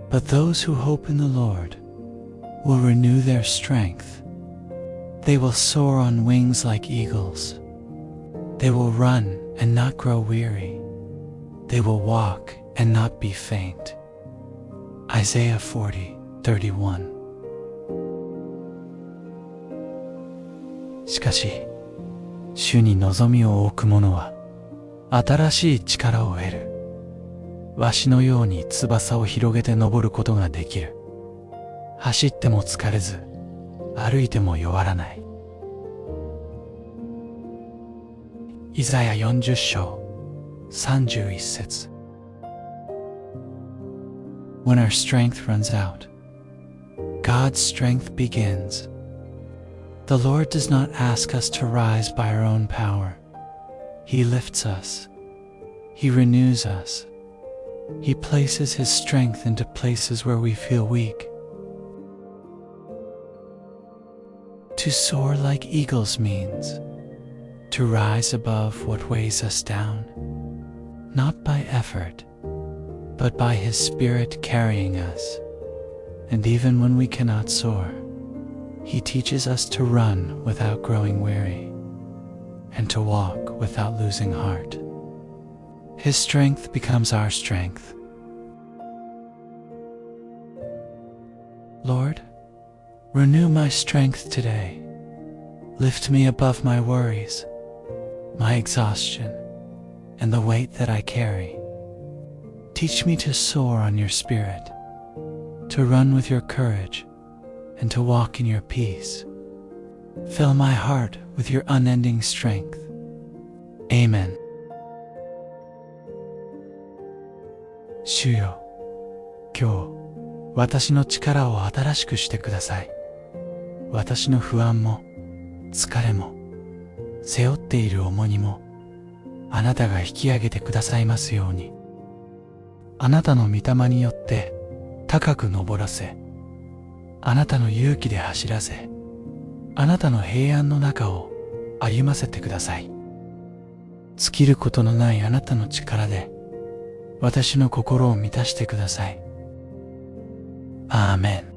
But those who hope in the Lord will renew their strength. They will soar on wings like eagles. They will run and not grow weary. They will walk and not be faint. Isaiah 40:31。しかし、主に望みを置く者は新しい力を得る。わしのように翼を広げて登ることができる。走っても疲れず、歩いても弱らない。イザヤ40章31節。When our strength runs out, God's strength begins. The Lord does not ask us to rise by our own power. He lifts us. He renews us. He places His strength into places where we feel weak. To soar like eagles means to rise above what weighs us down, not by effort, but by His Spirit carrying us. And even when we cannot soar, He teaches us to run without growing weary, and to walk without losing heart. His strength becomes our strength. Lord, renew my strength today. Lift me above my worries, my exhaustion, and the weight that I carry. Teach me to soar on your Spirit, to run with your courage, and to walk in your peace. Fill my heart with your unending strength. Amen. 主よ、今日、私の力を新しくしてください。私の不安も、疲れも、背負っている重荷も、あなたが引き上げてくださいますように。あなたの御霊によって高く登らせ、あなたの勇気で走らせ、あなたの平安の中を歩ませてください。尽きることのないあなたの力で、私の心を満たしてください。アーメン。